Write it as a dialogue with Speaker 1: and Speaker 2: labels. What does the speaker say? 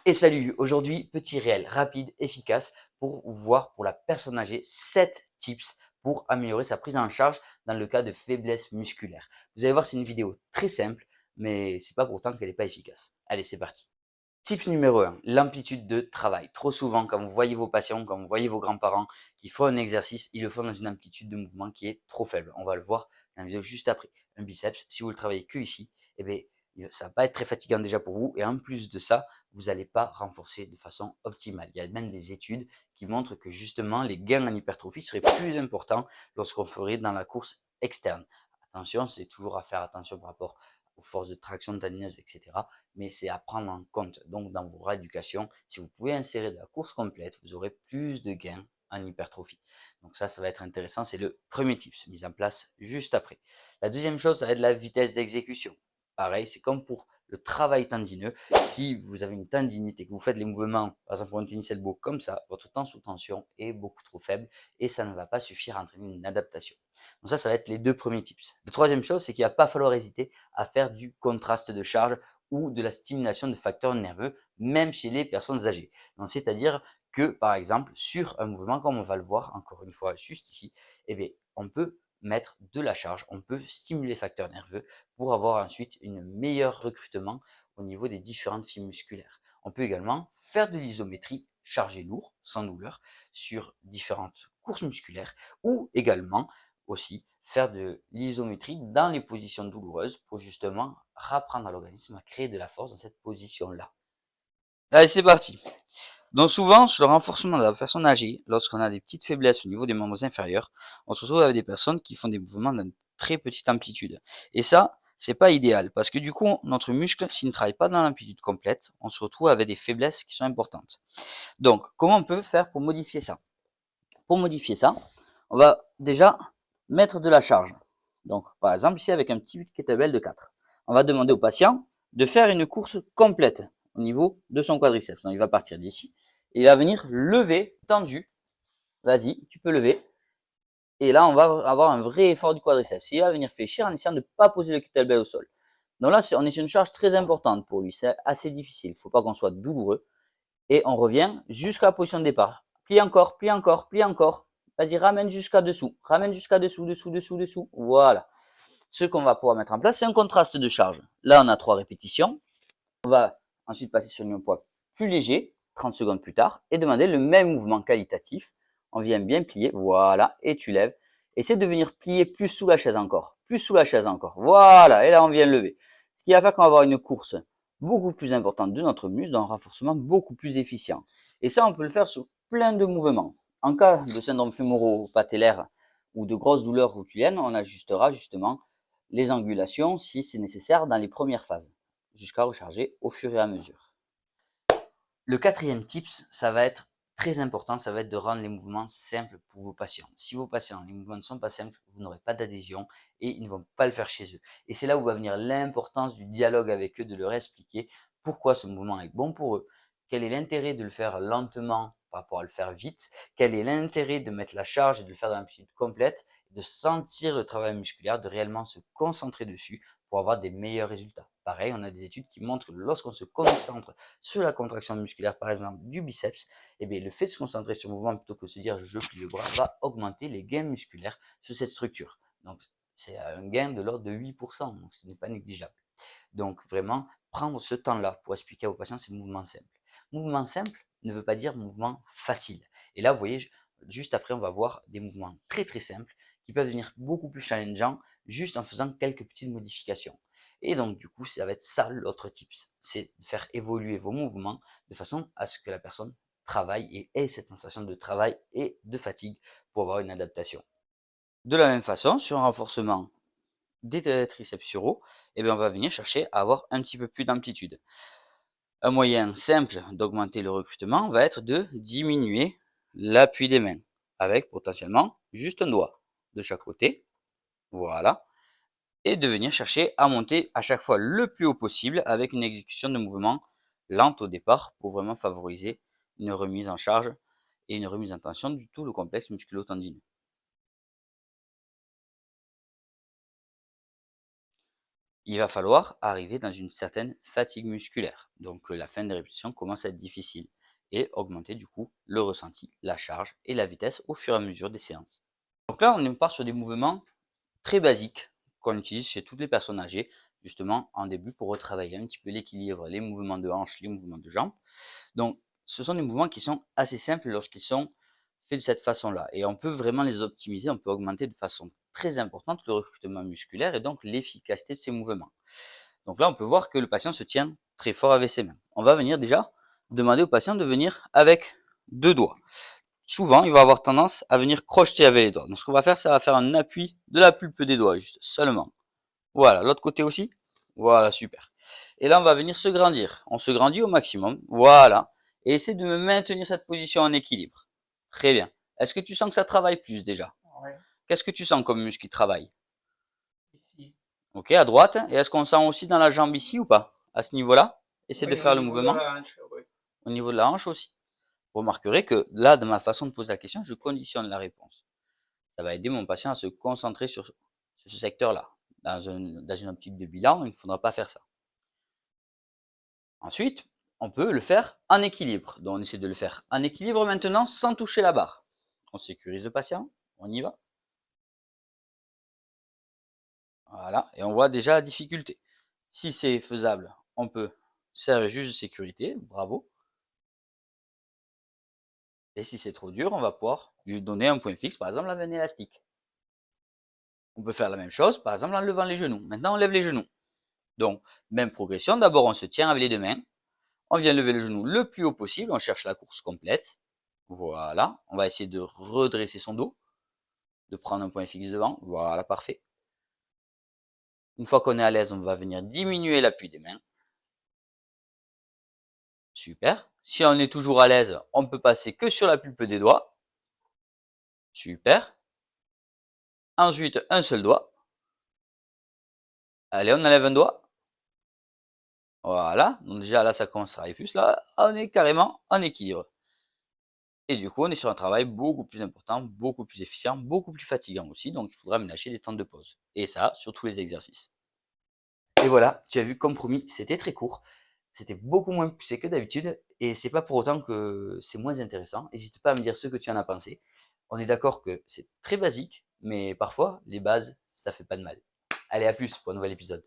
Speaker 1: Et salut, aujourd'hui, petit réel rapide, efficace pour voir pour la personne âgée 7 tips pour améliorer sa prise en charge dans le cas de faiblesse musculaire. Vous allez voir, c'est une vidéo très simple, mais c'est pas pour autant qu'elle n'est pas efficace. Allez, c'est parti. Tips numéro 1, l'amplitude de travail. Trop souvent, quand vous voyez vos patients, quand vous voyez vos grands-parents qui font un exercice, ils le font dans une amplitude de mouvement qui est trop faible. On va le voir dans la vidéo juste après. Un biceps, si vous le travaillez que ici, eh bien, ça va pas être très fatigant déjà pour vous. Et en plus de ça, vous n'allez pas renforcer de façon optimale. Il y a même des études qui montrent que justement, les gains en hypertrophie seraient plus importants lorsqu'on ferait dans la course externe. Attention, c'est toujours à faire attention par rapport aux forces de traction tendineuses, etc. Mais c'est à prendre en compte. Donc, dans vos rééducations, si vous pouvez insérer de la course complète, vous aurez plus de gains en hypertrophie. Donc ça va être intéressant. C'est le premier tips, mis en place juste après. La deuxième chose, ça va être la vitesse d'exécution. Pareil, c'est comme pour le travail tendineux. Si vous avez une tendinite et que vous faites les mouvements, par exemple pour un tennis elbow comme ça, votre temps sous tension est beaucoup trop faible et ça ne va pas suffire à entraîner une adaptation. Donc ça va être les deux premiers tips. La troisième chose, c'est qu'il ne va pas falloir hésiter à faire du contraste de charge ou de la stimulation de facteurs nerveux, même chez les personnes âgées. Donc, c'est-à-dire que, par exemple, sur un mouvement, comme on va le voir encore une fois juste ici, eh bien, on peut mettre de la charge, on peut stimuler les facteurs nerveux pour avoir ensuite un meilleur recrutement au niveau des différentes fibres musculaires. On peut également faire de l'isométrie chargée lourd, sans douleur, sur différentes courses musculaires ou également aussi faire de l'isométrie dans les positions douloureuses pour justement rapprendre à l'organisme à créer de la force dans cette position-là. Allez, c'est parti. Donc souvent, sur le renforcement de la personne âgée, lorsqu'on a des petites faiblesses au niveau des membres inférieurs, on se retrouve avec des personnes qui font des mouvements d'une très petite amplitude. Et ça, c'est pas idéal, parce que du coup, notre muscle, s'il ne travaille pas dans l'amplitude complète, on se retrouve avec des faiblesses qui sont importantes. Donc, comment on peut faire pour modifier ça? Pour modifier ça, on va déjà mettre de la charge. Donc, par exemple, ici, avec un petit kettlebell de 4. On va demander au patient de faire une course complète au niveau de son quadriceps. Donc, il va partir d'ici et il va venir lever, tendu. Vas-y, tu peux lever. Et là, on va avoir un vrai effort du quadriceps. Il va venir fléchir en essayant de ne pas poser le kettlebell au sol. Donc là, on est sur une charge très importante pour lui. C'est assez difficile. Il ne faut pas qu'on soit douloureux. Et on revient jusqu'à la position de départ. Plie encore, plie encore, plie encore. Vas-y, ramène jusqu'à dessous. Ramène jusqu'à dessous, dessous, dessous, dessous. Voilà. Ce qu'on va pouvoir mettre en place, c'est un contraste de charge. Là, on a 3 répétitions. On va ensuite passer sur un poids plus léger, 30 secondes plus tard, et demander le même mouvement qualitatif. On vient bien plier, voilà, et tu lèves. Essaie de venir plier plus sous la chaise encore, plus sous la chaise encore. Voilà, et là, on vient lever. Ce qui va faire qu'on va avoir une course beaucoup plus importante de notre muscle, dans un renforcement beaucoup plus efficient. Et ça, on peut le faire sur plein de mouvements. En cas de syndrome fémoro-patellaire ou de grosses douleurs rotuliennes, on ajustera justement les angulations si c'est nécessaire dans les premières phases, jusqu'à recharger au fur et à mesure. Le quatrième tips, ça va être très important, ça va être de rendre les mouvements simples pour vos patients. Si vos patients, les mouvements ne sont pas simples, vous n'aurez pas d'adhésion et ils ne vont pas le faire chez eux. Et c'est là où va venir l'importance du dialogue avec eux, de leur expliquer pourquoi ce mouvement est bon pour eux, quel est l'intérêt de le faire lentement par rapport à le faire vite, quel est l'intérêt de mettre la charge et de le faire dans l'amplitude complète, de sentir le travail musculaire, de réellement se concentrer dessus pour avoir des meilleurs résultats. Pareil, on a des études qui montrent que lorsqu'on se concentre sur la contraction musculaire, par exemple, du biceps, eh bien, le fait de se concentrer sur le mouvement plutôt que de se dire je plie le bras va augmenter les gains musculaires sur cette structure. Donc, c'est un gain de l'ordre de 8%, donc ce n'est pas négligeable. Donc, vraiment, prendre ce temps-là pour expliquer à vos patients ces mouvements simples. Mouvement simple ne veut pas dire mouvement facile. Et là, vous voyez, juste après, on va voir des mouvements très très simples qui peuvent devenir beaucoup plus challengeants juste en faisant quelques petites modifications. Et donc, du coup, ça va être ça l'autre tips. C'est de faire évoluer vos mouvements de façon à ce que la personne travaille et ait cette sensation de travail et de fatigue pour avoir une adaptation. De la même façon, sur un renforcement des triceps suraux, eh bien, on va venir chercher à avoir un petit peu plus d'amplitude. Un moyen simple d'augmenter le recrutement va être de diminuer l'appui des mains avec potentiellement juste un doigt de chaque côté. Voilà. Et de venir chercher à monter à chaque fois le plus haut possible avec une exécution de mouvement lente au départ pour vraiment favoriser une remise en charge et une remise en tension du tout le complexe musculo-tendineux. il va falloir arriver dans une certaine fatigue musculaire. Donc la fin des répétitions commence à être difficile et augmenter du coup le ressenti, la charge et la vitesse au fur et à mesure des séances. Donc là, on part sur des mouvements très basiques qu'on utilise chez toutes les personnes âgées, justement en début pour retravailler un petit peu l'équilibre, les mouvements de hanches, les mouvements de jambes. Donc ce sont des mouvements qui sont assez simples lorsqu'ils sont faits de cette façon-là. Et on peut vraiment les optimiser, on peut augmenter de façon très importante le recrutement musculaire et donc l'efficacité de ces mouvements. Donc là, on peut voir que le patient se tient très fort avec ses mains. On va venir déjà demander au patient de venir avec 2 doigts. Souvent, il va avoir tendance à venir crocheter avec les doigts. Donc ce qu'on va faire, ça va faire un appui de la pulpe des doigts, juste seulement. Voilà, l'autre côté aussi. Voilà, super. Et là, on va venir se grandir. On se grandit au maximum. Voilà. Et essaie de maintenir cette position en équilibre. Très bien. Est-ce que tu sens que ça travaille plus déjà?
Speaker 2: Ouais,
Speaker 1: Qu'est-ce que tu sens comme muscle qui travaille?
Speaker 2: ici.
Speaker 1: Ok, à droite. Et est-ce qu'on sent aussi dans la jambe ici ou pas? À ce niveau-là? Essaie de
Speaker 2: Oui, au
Speaker 1: faire le
Speaker 2: niveau de
Speaker 1: mouvement.
Speaker 2: la hanche, oui.
Speaker 1: Au niveau de la hanche aussi. Vous remarquerez que là, dans ma façon de poser la question, je conditionne la réponse. Ça va aider mon patient à se concentrer sur ce secteur-là. Dans une optique de bilan, il ne faudra pas faire ça. Ensuite, on peut le faire en équilibre. Donc on essaie de le faire en équilibre maintenant sans toucher la barre. On sécurise le patient, on y va. Voilà, et on voit déjà la difficulté. Si c'est faisable, on peut servir juste de sécurité, bravo. Et si c'est trop dur, on va pouvoir lui donner un point fixe, par exemple la veine élastique. On peut faire la même chose, par exemple en levant les genoux. Maintenant, on lève les genoux. Donc, même progression. D'abord, on se tient avec les deux mains. On vient lever le genou le plus haut possible. On cherche la course complète. Voilà. On va essayer de redresser son dos, de prendre un point fixe devant. Voilà, parfait. Une fois qu'on est à l'aise, on va venir diminuer l'appui des mains. Super. Si on est toujours à l'aise, on peut passer que sur la pulpe des doigts. Super. Ensuite, un seul doigt. Allez, on enlève un doigt. Voilà. Donc déjà, là, ça commence à arriver plus. Là, on est carrément en équilibre. Et du coup, on est sur un travail beaucoup plus important, beaucoup plus efficient, beaucoup plus fatigant aussi. Donc, il faudra aménager des temps de pause. Et ça, sur tous les exercices. Et voilà, tu as vu, comme promis, c'était très court. C'était beaucoup moins poussé que d'habitude. Et c'est pas pour autant que c'est moins intéressant. N'hésite pas à me dire ce que tu en as pensé. On est d'accord que c'est très basique, mais parfois, les bases, ça fait pas de mal. Allez, à plus pour un nouvel épisode.